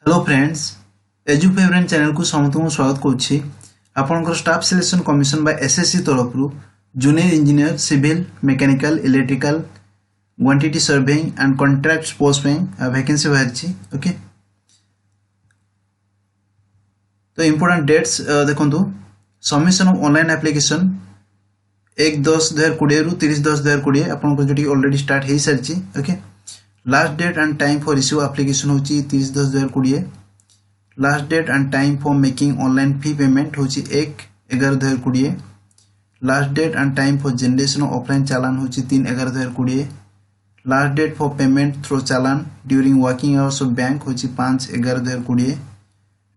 Hello friends edu favourite channel को समस्त स्वागत करुच्ची आपनकर staff selection commission by SSC तरफ junior engineer civil mechanical electrical quantity surveying and contract post में वैकेंसी बाहरी ओके। तो इम्पोर्टेंट डेट्स देखो सबमिशन ऑफ ऑनलाइन एप्लिकेशन 1/10/2020 रु 30/10/2020 आपनकर जो ऑलरेडी स्टार्ट हो सारी okay. Last date and time for receive application होची 30/10/2020। Last date and time for making online fee payment होची 1/11/2020। Last date and time for generation of offline challan होची 3/11/2020। Last date for payment through challan during working hours of bank होची 5/11/2020।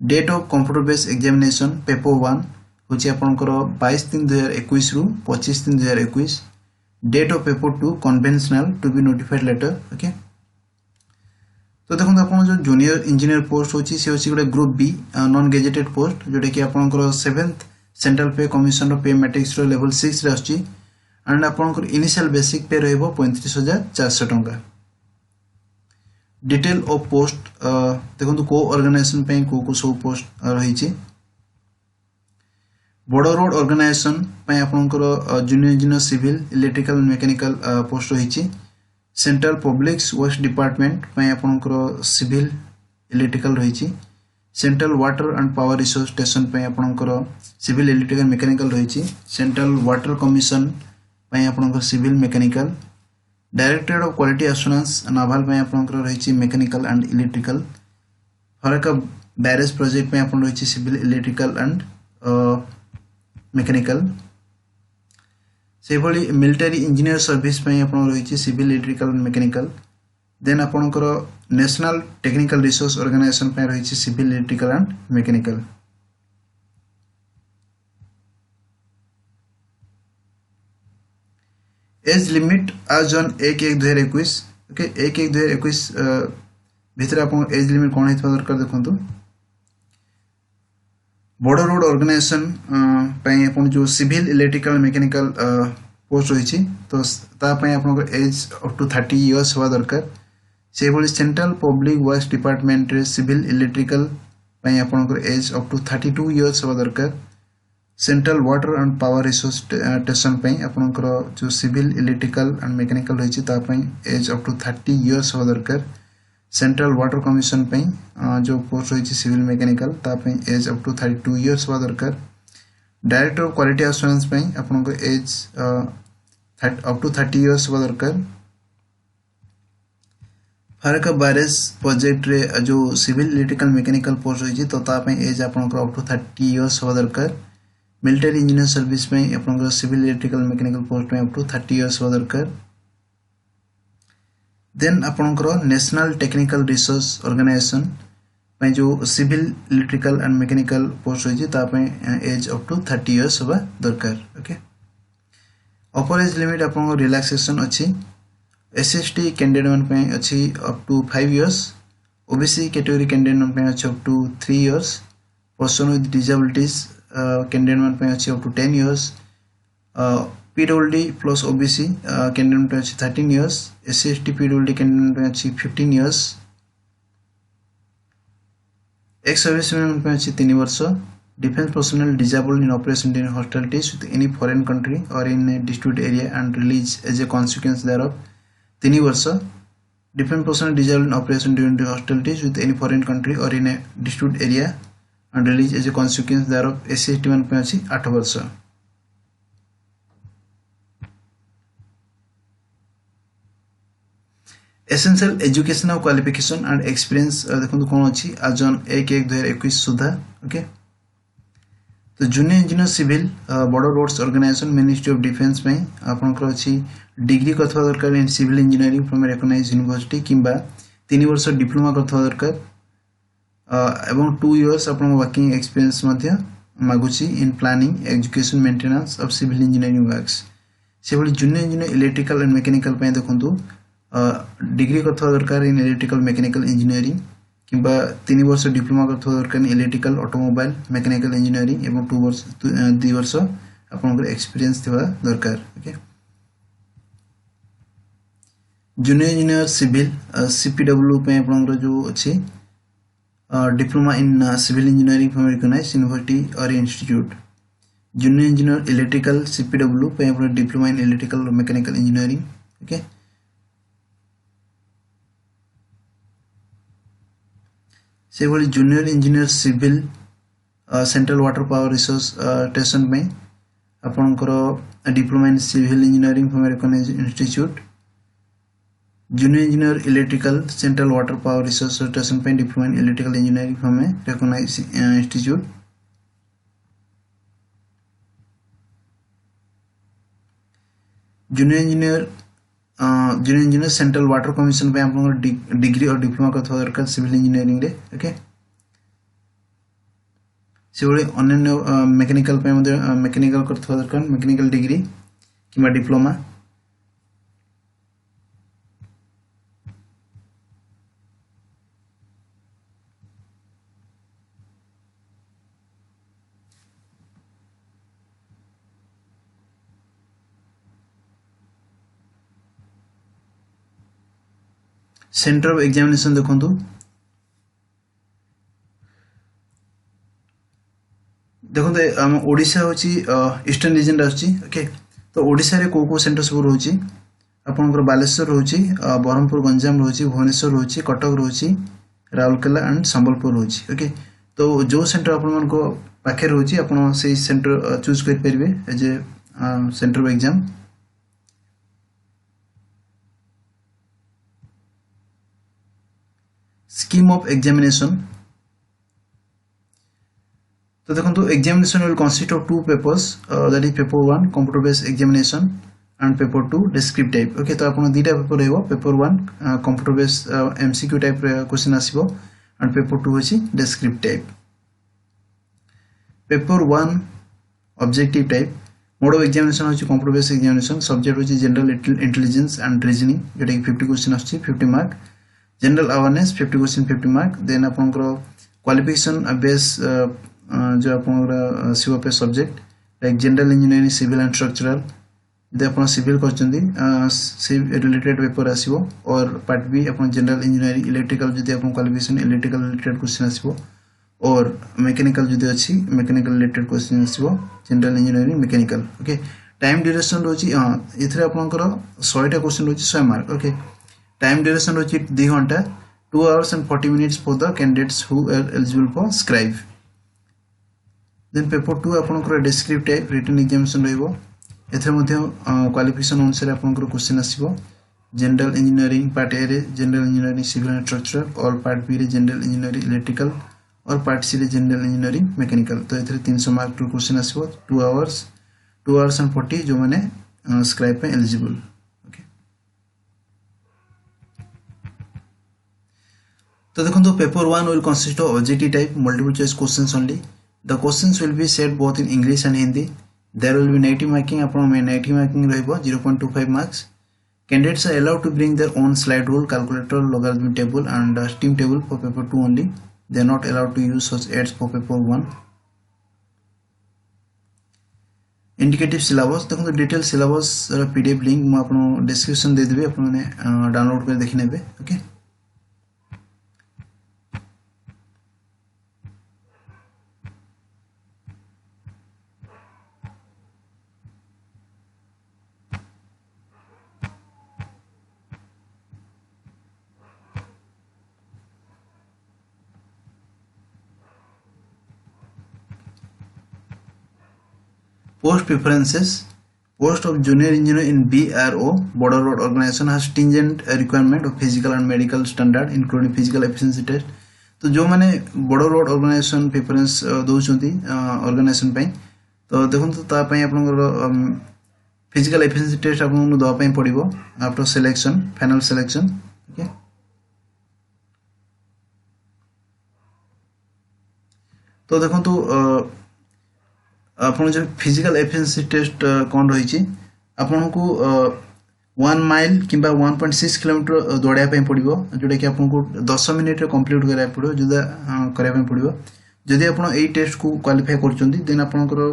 Date of computer based examination paper 1 होची आपनकर 22/3/2021 रु 25/3/2021। Date of paper 2 conventional to be notified later okay. तो देखो आप जो junior engineer post होची से होची गोटे group B non gazetted post जोटा कि आपनकर 7th सेंट्रल पे कमिशन पे मैट्रिक्स रो लेवल 6 रे आछि एंड आपनकर इनिशियल बेसिक पे रहबो 35,400 टंका। डिटेल ऑफ पोस्ट देखो को ऑर्गेनाइजेशन पे को सब पोस्ट रही छी। बड़ रोड ऑर्गेनाइजेशन पे आपनकर junior engineer civil electrical mechanical post रही छी। सेंट्रल पब्लिक वेस्ट डिपार्टमेंट पे आपनकर सिविल इलेक्ट्रिकल रही। Central water and power resource station पे आपनकर सिविल इलेक्ट्रिकल मैकेनिकल रही। सेंट्रल वाटर कमिशन पे आपनकर civil mechanical. Directorate of quality assurance naval पे आपनकर रही mechanical and electrical. Farakka barrage project पे आपन रही सिविल इलेक्ट्रिकल एंड मैकेनिकल। से भली मिलिटरी इंजीनियर सर्विस पे आपन रही civil electrical and mechanical. Then आपनकर नेशनल टेक्निकल रिसोर्स ऑर्गेनाइजेशन पे रही civil electrical and mechanical. Age limit as on 1/1/2021 okay. 1/1/2021 भीतर आपन एज लिमिट कोन हेतबा दरकार देखंतु। बड़ रोड ऑर्गेनाइजेशन पे अपन जो सिविल इलेक्ट्रिकल मैकेनिकल पोस्ट रही तो आपन एज अप टू 30 इयर्स हवा दरकार। से भली सेंट्रल पब्लिक वर्क्स डिपार्टमेंट रे सिविल इलेक्ट्रिकल पे आपन एज अप टू 32 इयर्स हवा दरकार। Central water and power resource station पे आपन जो सिविल इलेक्ट्रिकल एंड मैकेनिकल रही एज अप टू 30 इयर्स हवा दरकार। सेंट्रल वाटर कमिशन पे जो पोस्ट रही civil mechanical age up to 32 years हवा दरकार। डायरेक्टर ऑफ क्वालिटी एश्योरेंस पे आपन एज अप टू 30 इयर्स हवा दरकार। फरक बैरेज प्रोजेक्ट रे जो सिविल इलेक्ट्रिकल मैकेनिकल पोस्ट रही तो एज आपन अप टू 30 इयर्स हवा दरकार। मिलिटरी इंजीनियर सर्विस में आपन सिविल इलेक्ट्रिकल मैकेनिकल पोस्ट में अप टू 30 इयर्स हवा दरकार। देन आपनकर नेशनल टेक्निकल रिसोर्स ऑर्गेनाइजेशन पे जो civil electrical and mechanical post रही एज अप टू 30 इयर्स हवा दरकार ओके। अपर एज लिमिट आपन रिलैक्सेशन अच्छी। एसएसटी कैंडिडेट पे अच्छी up to 5 years. OBC category candidate पे अच्छी up to 3 years. Person with disabilities candidate पे अच्छी up to 10 years. PWD plus OBC candidate पे अच्छी 13 इयर्स। एससी/एसटी पीडब्ल्यूडी कैंडिडेट पे अच्छी 15 इयर्स। एक्स सर्विसमैन पे अच्छी 3 वर्ष। Defence personnel disabled in operation during hostilities with any foreign country और in a dispute area and release as a consequence thereof 3 वर्ष। Defence personnel disabled in operation during hostilities with any foreign country और in a dispute area and release as a consequence thereof SC ST मान पे अच्छी 8 वर्ष। Essential educational qualification and experience देखो कौन अच्छी आज ऑन 1/1/2021 सुधा ओके। तो junior engineer civil border roads organisation ministry of defence में आपनकर अच्छी डिग्री करथवा दरकार in civil engineering from recognised university किंबा 3 वर्ष डिप्लोमा करथवा दरकार एवं 2 इयर्स आपन वर्किंग एक्सपीरियंस मध्य मागुची in planning education maintenance of civil engineering works. से भली junior engineer electrical and mechanical पे देखंतु डिग्री करथवा दरकार इन इलेक्ट्रिकल मैकेनिकल इंजीनियरिंग किंबा 3 वर्ष डिप्लोमा करथवा दरकार in electrical automobile mechanical engineering एवं 2 वर्ष आपन एक्सपीरियंस थिबा दरकार okay. Junior engineer civil CPW पे आपन जो अच्छी diploma in civil engineering from recognized university or institute. Junior engineer electrical CPW पे अपना diploma in electrical or mechanical engineering. Okay. से बोली junior engineer civil central water power resource station में आपनकर diploma in civil engineering from recognized institute. Junior engineer electrical central water power resource station पे diploma in electrical engineering from a recognized institute. Junior engineer central water commission पे आपनकर degree और diploma करथवा दरकार civil engineering रे. Okay सेबळे अन्य mechanical पे मध्ये मेकानिकल करथवा दरकार मेकानिकल डिग्री किबा डिप्लोमा. सेंटर ऑफ एग्जामिनेशन देखंतु देखंतु हम ओडिसा होची ईस्टर्न रीजन रहची. ओके तो ओडिसा रे को सेंटर सब रहची आपनकर बालेश्वर रहची बरहमपुर गंजाम रहची भुवनेश्वर रहची कटक रहची राउरकेला एंड संबलपुर रहची. ओके तो जो सेंटर आपन मन को पाखे रहची आपन से सेंटर चूज कर परबे as a centre of exam. Scheme of examination. तो देखो examination will consist of two papers that is paper 1 computer based examination and paper 2 descriptive. Okay तो आपन दीटा पेपर रहबो paper 1 computer based MCQ type question आसीबो and paper 2 होची descriptive. Paper 1 objective type mode of examination होची computer based examination subject होची general intelligence and reasoning Zeta 50 question आछी 50 mark. General awareness 50 question 50 mark. Then आपनकर qualification base जो आपनकर सिवा पे subject like general engineering civil and structural दे अपन सिविल करचंदी से रिलेटेड पेपर आसीबो और पार्ट बी अपन जनरल इंजीनियरिंग इलेक्ट्रिकल जदी अपन क्वालिफिकेशन इलेक्ट्रिकल रिलेटेड क्वेश्चन आसीबो और मैकेनिकल जदी अछि मैकेनिकल रिलेटेड क्वेश्चन आसीबो general engineering mechanical. Okay time duration रोची इथरे आपनकर 100 टा क्वेश्चन रोची 100 मार्क. ओके टाइम ड्यूरेशन रोची 2 घंटा 2 hours and 40 minutes for the candidates who are eligible for scribe. Then paper 2 आपनकर descriptive written examination रहइबो एथे मध्ये क्वालिफिकेशन अनुसार आपनकर क्वेश्चन आसीबो जनरल इंजीनियरिंग पार्ट ए रे general engineering civil and structural और पार्ट बी रे जनरल इंजीनियरिंग इलेक्ट्रिकल और पार्ट सी रे जनरल इंजीनियरिंग मैकेनिकल. तो एथे 300 मार्क टू क्वेश्चन आसीबो 2 hours and 40 जो माने स्क्राइब पे एलिजिबल. तो देखो paper 1 will consist of objective type multiple choice questions only. The questions will be said both in English and Hindi. There will be negative marking upon negative marking रहइबो 0.25 marks. Candidates are allowed to bring their own slide rule, calculator, logarithm table and steam table for paper 2 only. They are not allowed to use such aids for paper 1. Indicative syllabus देखो detail syllabus PDF link मैं आपन description दे देबे आपन माने download कर देखि नेबे. Okay Post preferences. Post of junior engineer in BRO Border Road Organization has stringent requirement of physical and medical standard including physical efficiency test. तो जो माने Border Road Organization preference दोचंती organization पे तो देखो तो ता पे आपन physical efficiency test आपन दवा पे पड़िबो after selection final selection. Okay तो देखो तो आपन जो फिजिकल एफिशिएंसी टेस्ट कोन रही छी आपन को 1 माइल किबा 1.6 किलोमीटर दौड़ाया पे पड़िबो जोटा कि आपन को 10 मिनिट रे कंप्लीट कराया पड़िबो जुदा कराया पे पड़िबो. जदि आपन एई टेस्ट को क्वालिफाई करचंदी देन आपन को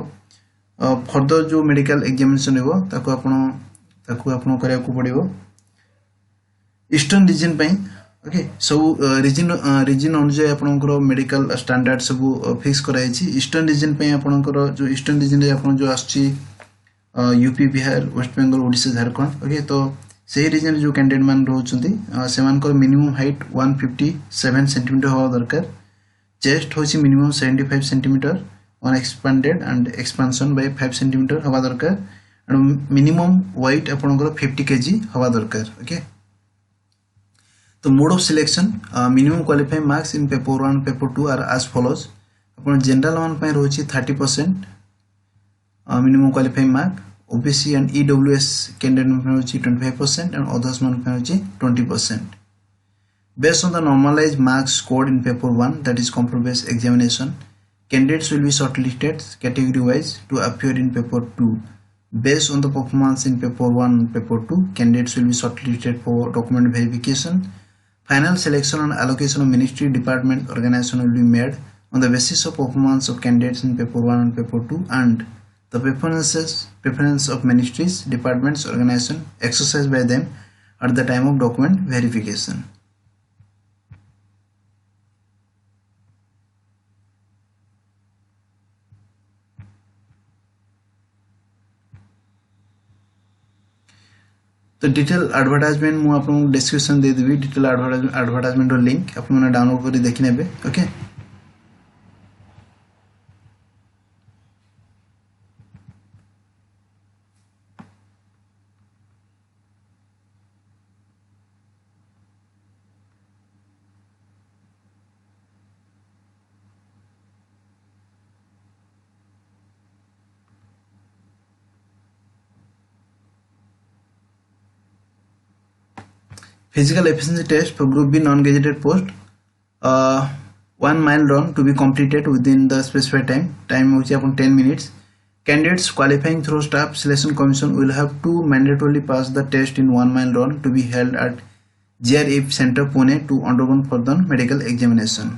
फर्दर जो मेडिकल एग्जामिनेशन हेबो ताको आपन कराया को पड़िबो. ईस्टर्न रीजन पे ओके सब रीजन अनुसार आपनकर मेडिकल स्टैंडर्ड सब फिक्स कराई ईस्टर्न रीजन पे आपनकर जो ईस्टर्न रीजन रे आपन जो आछि UP Bihar waste Bengal Odisha Jharkhand okay तो से रीजन जो कैंडिडेट मान रहउछंती सेमानकर मिनिमम हाइट 157 सेंटीमीटर होवा दरकार चेस्ट होछि minimum 75 centimetre on expanded and expansion by 5 centimetre होवा दरकार एंड मिनिमम वेट आपनकर 50 केजी होवा दरकार ओके तो mode of selection minimum qualifying marks in paper 1 paper 2 are as follows अपन जनरल वन पे रहउछि 30% minimum qualifying mark OBC and EWS candidate में रहउछि 25% एंड अदर्स मन पे रहउछि 20%. Based on the normalized marks scored in paper 1, that is computer based examination, candidates will be shortlisted category wise to appear in paper 2. Based on the performance in paper 1 and paper 2, candidates will be shortlisted for document verification. Final selection and allocation of ministry department organization will be made on the basis of performance of candidates in paper 1 and paper 2 and the preference of ministries departments organization exercised by them at the time of document verification. तो detail advertisement मु आपन description दे देबी detail advertisement रो link आपन माने download करी देखि नेबे okay Physical efficiency test for group B non-gazetted post 1 mile run to be completed within the specified time which upon 10 minutes. Candidates qualifying through staff selection commission will have to mandatorily pass the test in 1 mile run to be held at GRF Center Pune to undergo further medical examination.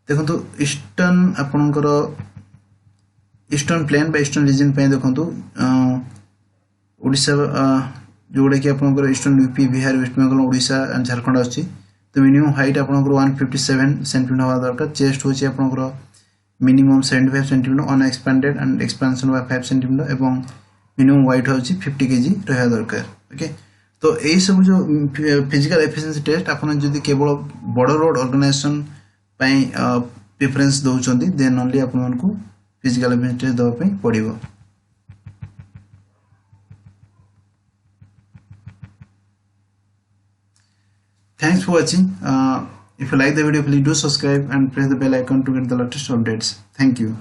देखो eastern आपनकर eastern plain बा eastern region पे देखो ओडिशा जोड़ा कि आपनकर eastern UP Bihar waste Bengal Odisha and Jharkhand अछि तो मिनिमम हाइट आपनकर 157 सेंटीमीटर होवा दरकार चेस्ट होछि आपनकर minimum 75 centimetre on expanded and expansion by 5 centimetre एवं मिनिमम वेट होछि 50 केजी रहया दरकार ओके तो एई सब जो फिजिकल एफिशिएंसी टेस्ट आपन जदी केवल बड़ रोड ऑर्गेनाइजेशन पई प्रेफरेंस दउचंदी देन ओनली आपन को फिजिकल एफिशिएंसी टेस्ट दवा पई पड़िबो. Thanks for watching. If you like the video, please do subscribe and press the bell icon to get the latest updates. Thank you.